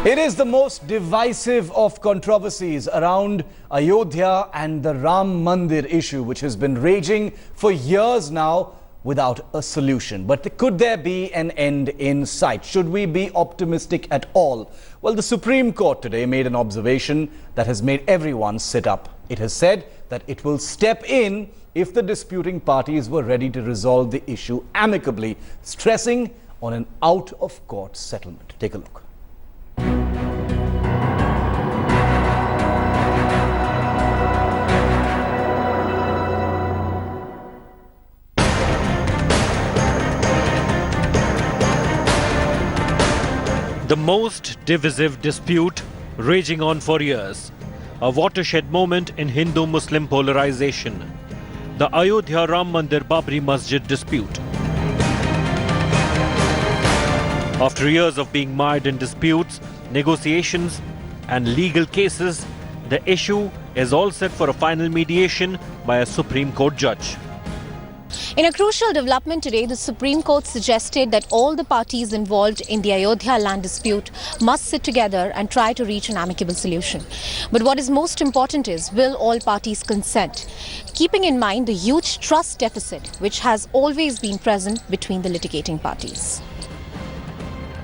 It is the most divisive of controversies around Ayodhya and the Ram Mandir issue, which has been raging for years now without a solution. But could there be an end in sight? Should we be optimistic at all? Well, the Supreme Court today made an observation that has made everyone sit up. It has said that it will step in if the disputing parties were ready to resolve the issue amicably, stressing on an out-of-court settlement. Take a look. The most divisive dispute raging on for years. A watershed moment in Hindu-Muslim polarization. The Ayodhya Ram Mandir Babri Masjid dispute. After years of being mired in disputes, negotiations and legal cases, the issue is all set for a final mediation by a Supreme Court judge. In a crucial development today, the Supreme Court suggested that all the parties involved in the Ayodhya land dispute must sit together and try to reach an amicable solution. But what is most important is, will all parties consent? Keeping in mind the huge trust deficit which has always been present between the litigating parties.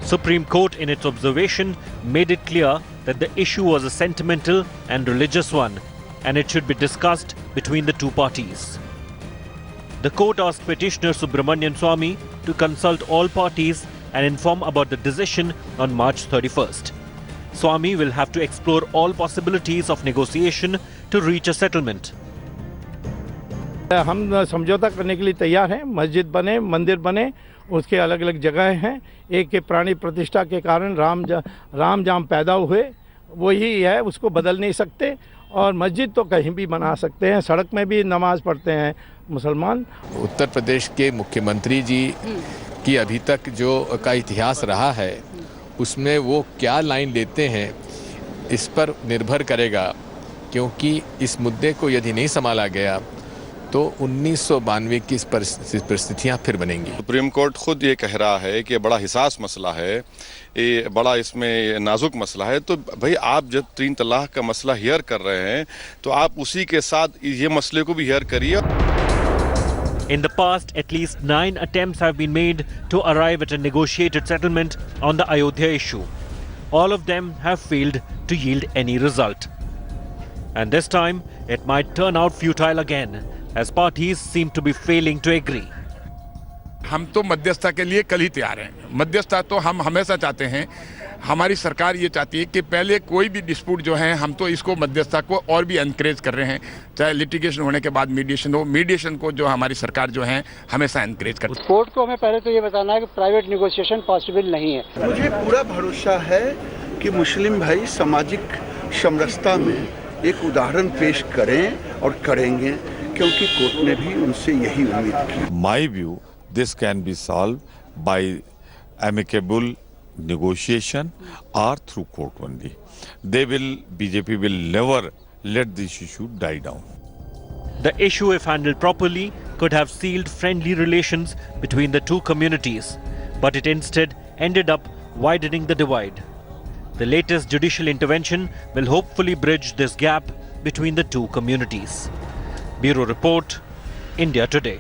Supreme Court, in its observation, made it clear that the issue was a sentimental and religious one, and it should be discussed between the two parties. The court asked Petitioner Subramanian Swamy to consult all parties and inform about the decision on March 31st. Swamy will have to explore all possibilities of negotiation to reach a settlement. हम समझौता करने के लिए तैयार हैं। मस्जिद बने, मंदिर बने, उसके अलग अलग जगह हैं। एक के प्राणी प्रतिष्ठा के कारण राम जाम पैदा हुए, वही है, उसको बदल नहीं सकते। और मस्जिद तो कहीं भी बना सकते हैं, सड़क में भी नमाज पढ़ते हैं मुसलमान। उत्तर प्रदेश के मुख्यमंत्री जी की अभी तक जो का इतिहास रहा है, उसमें वो क्या लाइन लेते हैं, इस पर निर्भर करेगा, क्योंकि इस मुद्दे को यदि नहीं संभाला गया तो 1992 की परिस्थितियां फिर बनेंगी। सुप्रीम कोर्ट खुद ये कह रहा है कि बड़ा हिसास मसला है, ये बड़ा इसमें नाजुक मसला है, तो भाई आप जब 3 तलाक का मसला हियर कर रहे हैं तो आप उसी के साथ ये मसले को भी हियर करिए। In the past, at least 9 attempts have been made to arrive at a negotiated settlement on the Ayodhya issue. All of them have failed to yield any result. And this time, it might turn out futile again, as parties seem to be failing to agree. हम तो मध्यस्थता के लिए कल ही तैयार हैं। मध्यस्थता तो हम हमेशा चाहते हैं। हमारी सरकार ये चाहती है कि पहले कोई भी डिस्प्यूट जो है, हम तो इसको मध्यस्थता को और भी एनकरेज कर रहे हैं, चाहे लिटिगेशन होने के बाद मीडिएशन हो। मीडिएशन को जो हमारी सरकार जो है हमेशा एनकरेज करती है। कोर्ट को हमें पहले तो ये बताना है कि प्राइवेट नेगोशिएशन पॉसिबल नहीं है। मुझे पूरा भरोसा है कि मुस्लिम भाई सामाजिक समरसता में एक उदाहरण पेश करें और करेंगे, क्योंकि कोर्ट ने भी उनसे यही उम्मीद की। My view, this can be solved by amicable negotiation or through court only. BJP will never let this issue die down. The issue, if handled properly, could have sealed friendly relations between the two communities, but it instead ended up widening the divide. The latest judicial intervention will hopefully bridge this gap between the two communities. Bureau Report, India Today.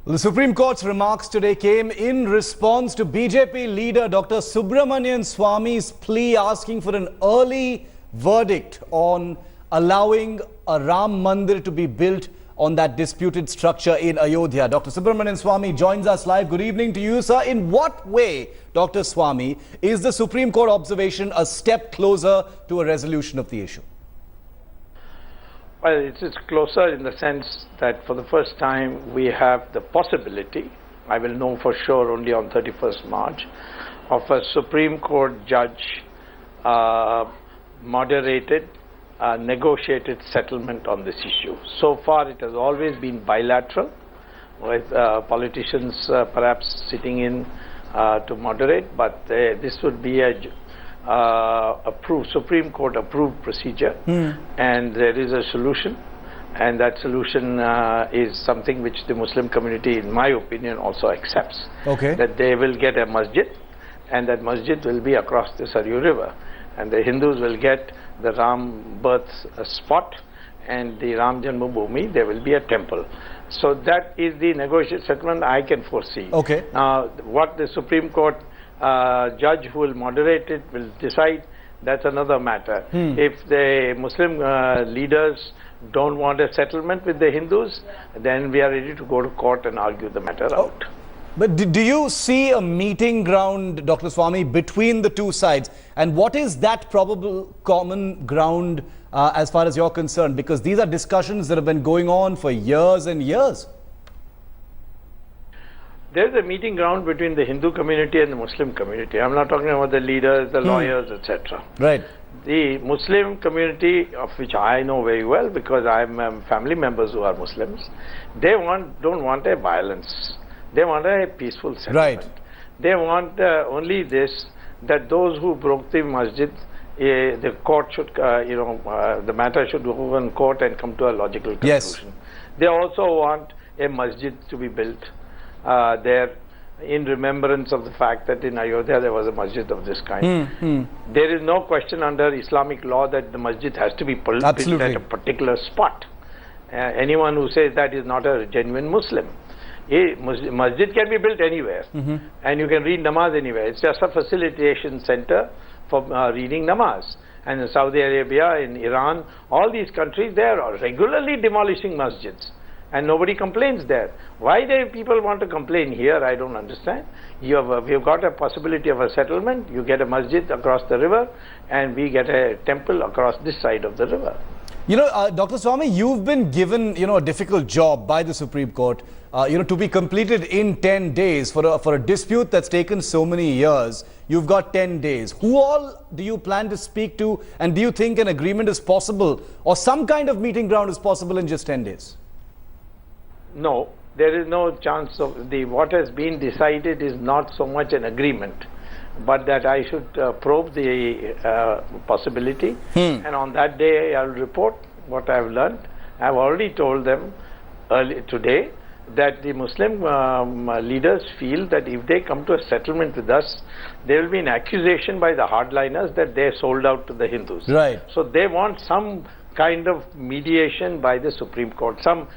The Supreme Court's remarks today came in response to BJP leader Dr. Subramanian Swamy's plea asking for an early verdict on allowing a Ram Mandir to be built on that disputed structure in Ayodhya. Dr. Subramanian Swamy joins us live. Good evening to you, sir. In what way, Dr. Swamy, is the Supreme Court observation a step closer to a resolution of the issue? Well, it is closer in the sense that for the first time we have the possibility, I will know for sure only on 31st March, of a Supreme Court judge moderated, negotiated settlement on this issue. So far it has always been bilateral, with politicians perhaps sitting in to moderate, but this would be a approved, Supreme Court approved procedure, and there is a solution, and that solution is something which the Muslim community, in my opinion, also accepts. Okay. That they will get a masjid, and that masjid will be across the Saryu River, and the Hindus will get the Ram birth spot, and the Ram Janmabhoomi, there will be a temple. So that is the negotiated settlement I can foresee. Okay. Now, what the Supreme Court judge who will moderate it will decide, that's another matter. If the Muslim leaders don't want a settlement with the Hindus, then we are ready to go to court and argue the matter out. But do you see a meeting ground, Dr. Swamy, between the two sides? And what is that probable common ground as far as you're concerned? Because these are discussions that have been going on for years and years. There's a meeting ground between the Hindu community and the Muslim community. I'm not talking about the leaders, the lawyers, etc. Right. The Muslim community, of which I know very well because I'm family members who are Muslims, they don't want a violence. They want a peaceful settlement. Right. They want only this, that those who broke the masjid, the court should, the matter should go in court and come to a logical conclusion. Yes. They also want a masjid to be built there in remembrance of the fact that in Ayodhya there was a masjid of this kind. There is no question under Islamic law that the masjid has to be built at a particular spot. Anyone who says that is not a genuine Muslim. A masjid can be built anywhere, and you can read namaz anywhere. It's just a facilitation center for reading namaz. And in Saudi Arabia, in Iran, all these countries, they are regularly demolishing masjids, and nobody complains there. Why do people want to complain here? I don't understand. We've got a possibility of a settlement. You get a masjid across the river, and we get a temple across this side of the river. You know, Dr. Swamy, you've been given, a difficult job by the Supreme Court, to be completed in 10 days for a dispute that's taken so many years. You've got 10 days. Who all do you plan to speak to, and do you think an agreement is possible or some kind of meeting ground is possible in just 10 days? No, there is no chance of what has been decided is not so much an agreement, but that I should probe the possibility, and on that day I will report what I have learned. I have already told them today that the Muslim leaders feel that if they come to a settlement with us, there will be an accusation by the hardliners that they sold out to the Hindus. Right. So they want some kind of mediation by the Supreme Court, some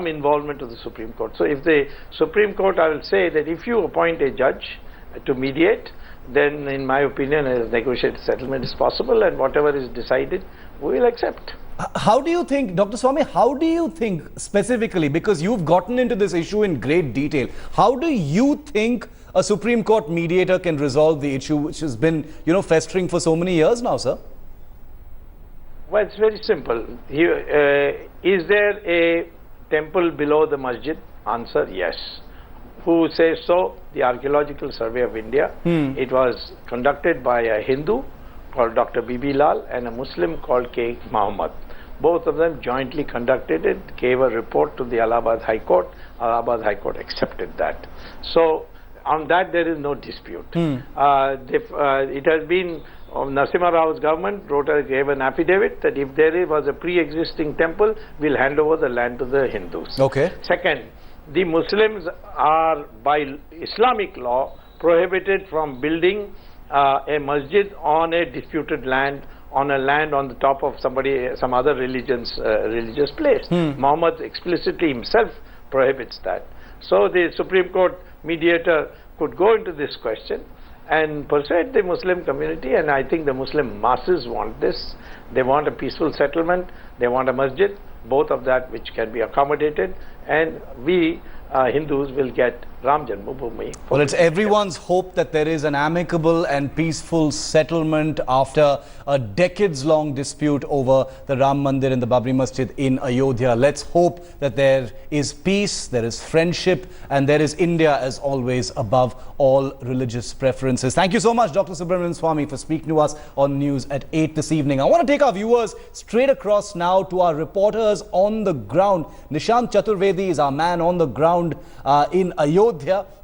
involvement of the Supreme Court. So if the Supreme Court, I will say that if you appoint a judge to mediate, then in my opinion a negotiated settlement is possible, and whatever is decided we will accept. How do you think, Dr. Swamy, how do you think specifically, because you've gotten into this issue in great detail, how do you think a Supreme Court mediator can resolve the issue which has been, festering for so many years now, sir? Well, it's very simple. Is there a temple below the masjid? Answer, yes. Who says so? The Archaeological Survey of India. It was conducted by a Hindu called Dr. Bibi Lal and a Muslim called K. Muhammad. Both of them jointly conducted it, gave a report to the Allahabad High Court. Allahabad High Court accepted that. So on that there is no dispute. It has been Narasimha Rao's government gave an affidavit that if there was a pre-existing temple, we'll hand over the land to the Hindus. Okay. Second, the Muslims are by Islamic law prohibited from building a masjid on a disputed land, on a land on the top of some other religious place. Muhammad explicitly himself prohibits that. So the Supreme Court mediator could go into this question and persuade the Muslim community, and I think the Muslim masses want this. They want a peaceful settlement, they want a masjid, both of that which can be accommodated, and we Hindus will get Ram Janmabhoomi. Well, it's everyone's hope that there is an amicable and peaceful settlement after a decades-long dispute over the Ram Mandir and the Babri Masjid in Ayodhya. Let's hope that there is peace, there is friendship, and there is India as always above all religious preferences. Thank you so much, Dr. Subramanian Swamy, for speaking to us on News at 8 this evening. I want to take our viewers straight across now to our reporters on the ground. Nishant Chaturvedi is our man on the ground in Ayodhya.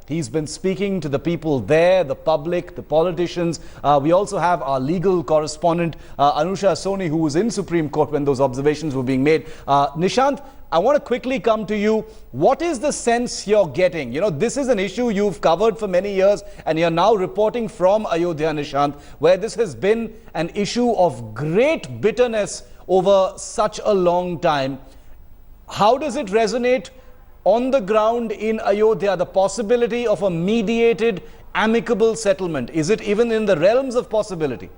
He's been speaking to the people there, the public, the politicians. We also have our legal correspondent, Anusha Soni, who was in Supreme Court when those observations were being made. Nishant, I want to quickly come to you. What is the sense you're getting? You know, this is an issue you've covered for many years, and you're now reporting from Ayodhya, Nishant, where this has been an issue of great bitterness over such a long time. How does it resonate on the ground in Ayodhya, the possibility of a mediated, amicable settlement? Is it even in the realms of possibility?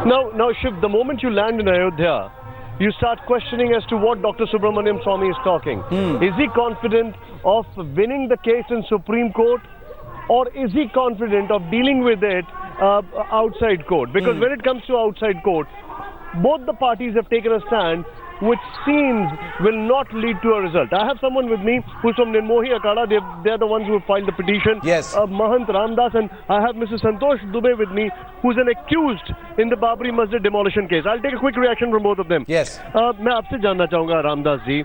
Now, Shiv, the moment you land in Ayodhya, you start questioning as to what Dr. Subramanian Swamy is talking. Is he confident of winning the case in Supreme Court, or is he confident of dealing with it outside court? Because when it comes to outside court, both the parties have taken a stand which seems will not lead to a result. I have someone with me who's from Nirmohi Akhada. They're the ones who filed the petition. Yes. Mahant Ramdas, and I have Mr. Santosh Dubey with me, who's an accused in the Babri Masjid demolition case. I'll take a quick reaction from both of them. Yes. मैं आपसे जानना चाहूंगा रामदास जी,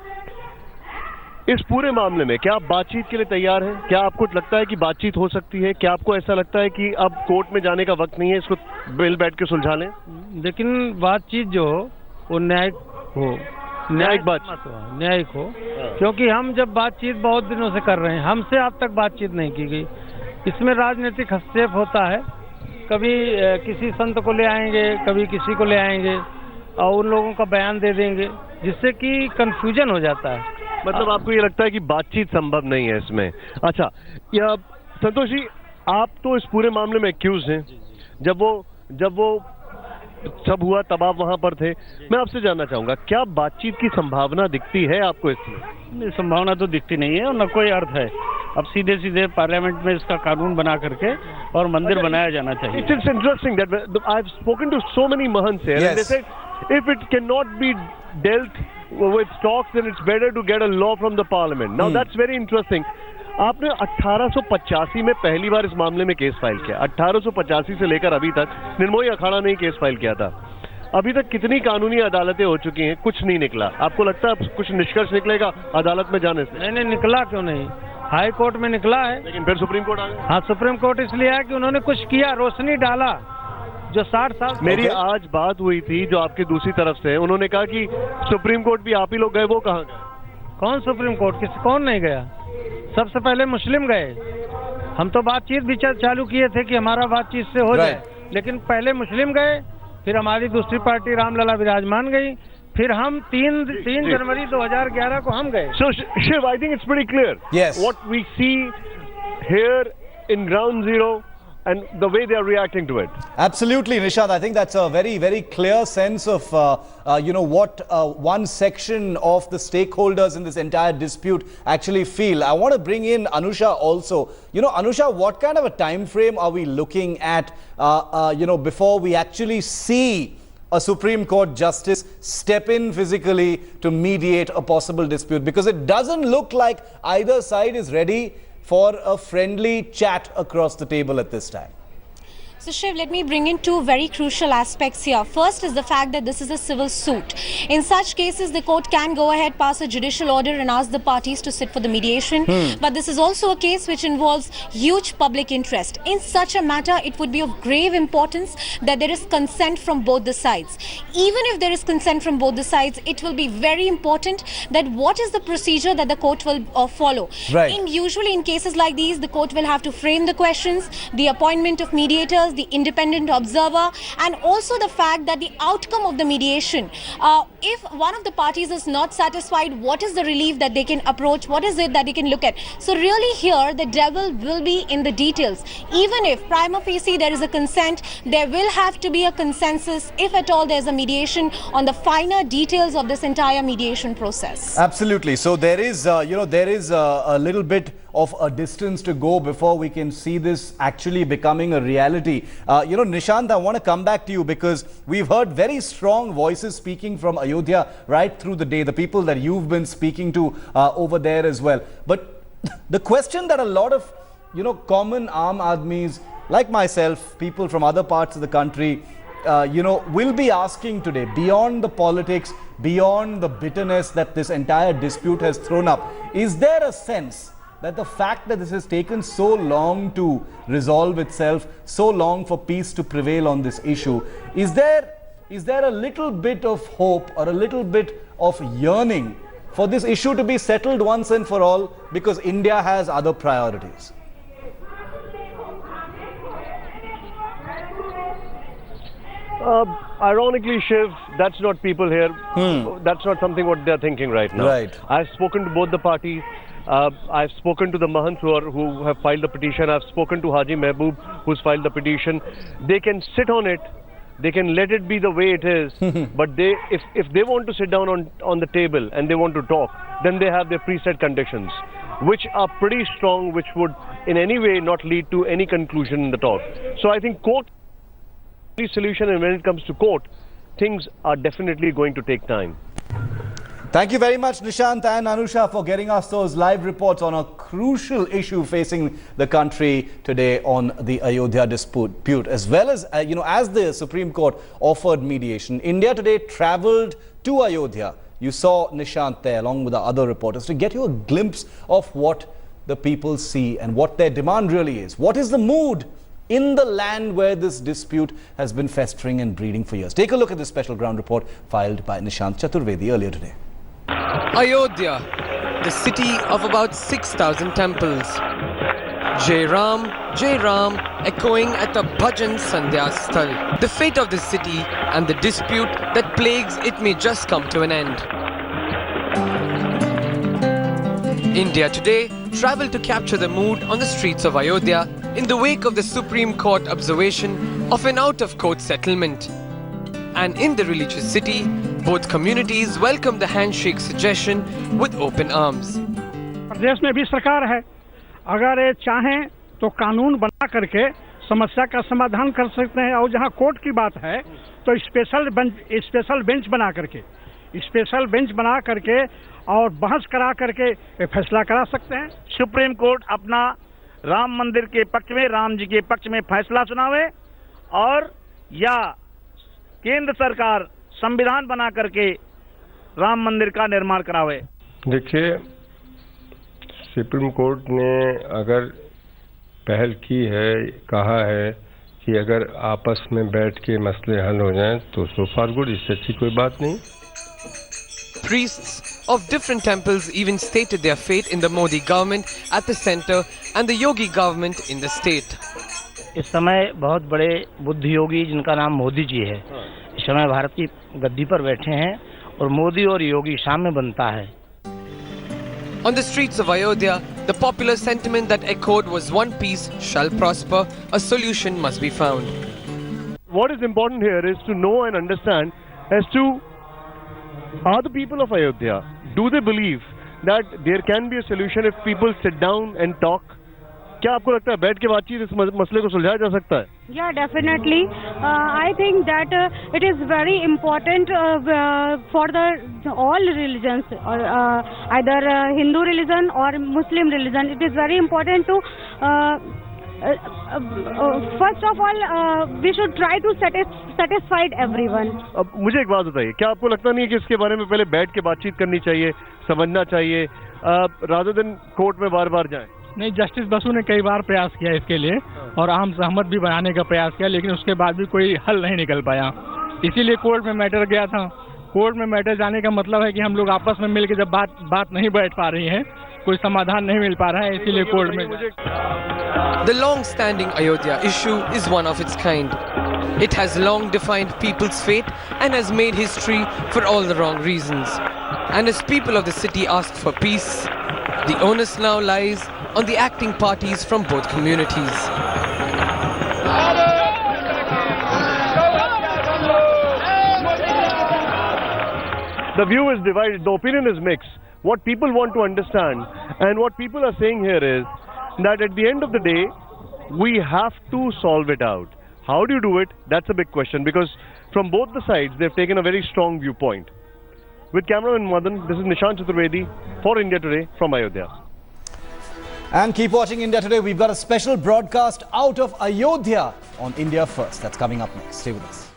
इस पूरे मामले में क्या आप बातचीत के लिए तैयार हैं? क्या आपको लगता है कि बातचीत हो सकती है? क्या आपको ऐसा लगता है कि अब कोर्ट में जाने का वक्त नहीं है, इसको बिल बैठ के सुलझा लें? लेकिन बातचीत जो हो वो न्यायिक हो, न्यायिक बात न्यायिक हो, क्योंकि हम जब बातचीत बहुत दिनों से कर रहे हैं, हमसे अब तक बातचीत नहीं की गई। इसमें राजनीतिक हस्तक्षेप होता है, कभी किसी संत को ले आएंगे, कभी किसी को ले आएंगे और उन लोगों का बयान दे देंगे, जिससे कि कंफ्यूजन हो जाता है। मतलब आपको ये लगता है कि बातचीत संभव नहीं है इसमें? अच्छा, या संतोष जी, आप तो इस पूरे मामले में एक्यूज हैं। जब वो सब हुआ तब आप वहां पर थे। मैं आपसे जानना चाहूंगा, क्या बातचीत की संभावना दिखती है आपको इसमें? संभावना तो दिखती नहीं है और न कोई अर्थ है। अब सीधे सीधे पार्लियामेंट में इसका कानून बना करके और मंदिर बनाया जाना चाहिए। It's interesting that I've spoken to so many mahants here, and they said if it cannot be dealt with talks, then it's better to get a law from the parliament. Now that's very interesting. आपने 1885 में पहली बार इस मामले में case file किया। 1885 से लेकर अभी तक निर्मोही अखाड़ा ने ही केस फाइल किया था। अभी तक कितनी कानूनी अदालतें हो चुकी हैं, कुछ नहीं निकला। आपको लगता है कुछ निष्कर्ष निकलेगा अदालत में जाने से? नहीं, निकला क्यों नहीं? हाई कोर्ट में निकला है, लेकिन फिर सुप्रीम कोर्ट आ गया। हाँ, सुप्रीम कोर्ट इसलिए है कि उन्होंने कुछ किया, रोशनी डाला जो 60 साल। मेरी आज बात हुई थी जो आपकी दूसरी तरफ से, उन्होंने कहा कि सुप्रीम कोर्ट भी आप ही लोग गए, वो कहाँ गए? कौन सुप्रीम कोर्ट? कौन नहीं गया? सबसे पहले मुस्लिम गए। हम तो बातचीत भी चालू किए थे कि हमारा बातचीत से हो जाए, लेकिन पहले मुस्लिम गए, फिर हमारी दूसरी पार्टी रामलला विराजमान गई, फिर हम 3 जनवरी 2011 को हम गए। So Shiv, I think it's pretty clear. Yes. What we see here in ground zero and the way they are reacting to it. Absolutely, Nishant. I think that's a very, very clear sense of, what one section of the stakeholders in this entire dispute actually feel. I want to bring in Anusha also. You know, Anusha, what kind of a time frame are we looking at, before we actually see a Supreme Court justice step in physically to mediate a possible dispute? Because it doesn't look like either side is ready for a friendly chat across the table at this time. So Shiv, let me bring in two very crucial aspects here. First is the fact that this is a civil suit. In such cases, the court can go ahead, pass a judicial order and ask the parties to sit for the mediation. But this is also a case which involves huge public interest. In such a matter, it would be of grave importance that there is consent from both the sides. Even if there is consent from both the sides, it will be very important that what is the procedure that the court will follow. Right. Usually in cases like these, the court will have to frame the questions, the appointment of mediators, the independent observer, and also the fact that the outcome of the mediation, if one of the parties is not satisfied, what is the relief that they can approach, what is it that they can look at. So really here the devil will be in the details. Even if prima facie there is a consent, there will have to be a consensus, if at all there is a mediation, on the finer details of this entire mediation process. Absolutely. So there is, a little bit of a distance to go before we can see this actually becoming a reality. Nishant, I want to come back to you because we've heard very strong voices speaking from Ayodhya right through the day, the people that you've been speaking to over there as well. But the question that a lot of, common Aam Aadmis like myself, people from other parts of the country, will be asking today, beyond the politics, beyond the bitterness that this entire dispute has thrown up, is there a sense that the fact that this has taken so long to resolve itself, so long for peace to prevail on this issue, is there is there a little bit of hope or a little bit of yearning for this issue to be settled once and for all, because India has other priorities? Ironically, Shiv, that's not people here. That's not something what they're thinking right now. Right. I've spoken to both the parties. I've spoken to the Mahant who have filed the petition. I've spoken to Haji Mehboob, who's filed the petition. They can sit on it. They can let it be the way it is. But if they want to sit down on the table and they want to talk, then they have their preset conditions, which are pretty strong, which would in any way not lead to any conclusion in the talk. So I think court solution, and when it comes to court, things are definitely going to take time. Thank you very much, Nishant and Anusha, for getting us those live reports on a crucial issue facing the country today on the Ayodhya dispute, as well as, as the Supreme Court offered mediation. India today travelled to Ayodhya. You saw Nishant there along with the other reporters to get you a glimpse of what the people see and what their demand really is. What is the mood in the land where this dispute has been festering and breeding for years? Take a look at this special ground report filed by Nishant Chaturvedi earlier today. Ayodhya, the city of about 6,000 temples. Jai Ram, echoing at the Bhajan Sandhya Sthal. The fate of the city and the dispute that plagues it may just come to an end. India Today travelled to capture the mood on the streets of Ayodhya in the wake of the Supreme Court observation of an out-of-court settlement. And in the religious city, both communities welcomed the handshake suggestion with open arms. प्रदेश में भी सरकार है, अगर ये चाहें तो कानून बना करके समस्या का समाधान कर सकते हैं, और जहां कोर्ट की बात है तो स्पेशल बेंच बना करके और बहस करा करके फैसला करा सकते हैं। सुप्रीम कोर्ट अपना राम मंदिर के पक्ष में, राम जी के पक्ष में फैसला सुनावे, और या केंद्र सरकार संविधान बना करके राम मंदिर का निर्माण करावे। देखिए, सुप्रीम कोर्ट ने अगर पहल की है, कहा है कि अगर आपस में बैठ के मसले हल हो जाएं तो सो फार गुड, इससे अच्छी कोई बात नहीं। Priests of different temples even stated their faith in the Modi government at the center and the Yogi government in the state. इस समय बहुत बड़े बुद्धि योगी जिनका नाम मोदी जी है, इस समय भारत की गद्दी पर बैठे हैं, और मोदी और योगी सामने बनता है। On the streets of Ayodhya, the popular sentiment that echoed was one peace shall prosper, a solution must be found. What is important here is to know and understand as to, are the people of Ayodhya, do they believe that there can be a solution if people sit down and talk? क्या आपको लगता है बैठ के बातचीत इस मसले को सुलझाया जा सकता है? Yeah, definitely. I think that it is very important for all religions, either Hindu religion or Muslim religion. It is very important to first of all we should try to satisfy everyone. अब मुझे एक बात बताइए, क्या आपको लगता नहीं है कि इसके बारे में पहले बैठ के बातचीत करनी चाहिए, समझना चाहिए, rather than कोर्ट में बार-बार जाएं? नहीं, जस्टिस बसु ने कई बार प्रयास किया इसके लिए और आम सहमत भी बनाने का प्रयास किया, लेकिन उसके बाद भी कोई हल नहीं निकल पाया। इसीलिए कोर्ट में मैटर गया था। कोर्ट में मैटर जाने का मतलब है कि हम लोग आपस में मिलकर जब बात नहीं बैठ पा रही है, कोई समाधान नहीं मिल पा रहा है, इसीलिए कोर्ट में। The long-standing Ayodhya issue is one of its kind. It has long defined people's fate and has made history for all the wrong reasons. And as people of the city ask for peace, the onus now lies on the acting parties from both communities. The view is divided, the opinion is mixed. What people want to understand and what people are saying here is that at the end of the day, we have to solve it out. How do you do it? That's a big question, because from both the sides, they've taken a very strong viewpoint. With cameraman Madan, this is Nishant Chaturvedi for India Today from Ayodhya. And keep watching India Today. We've got a special broadcast out of Ayodhya on India First. That's coming up next. Stay with us.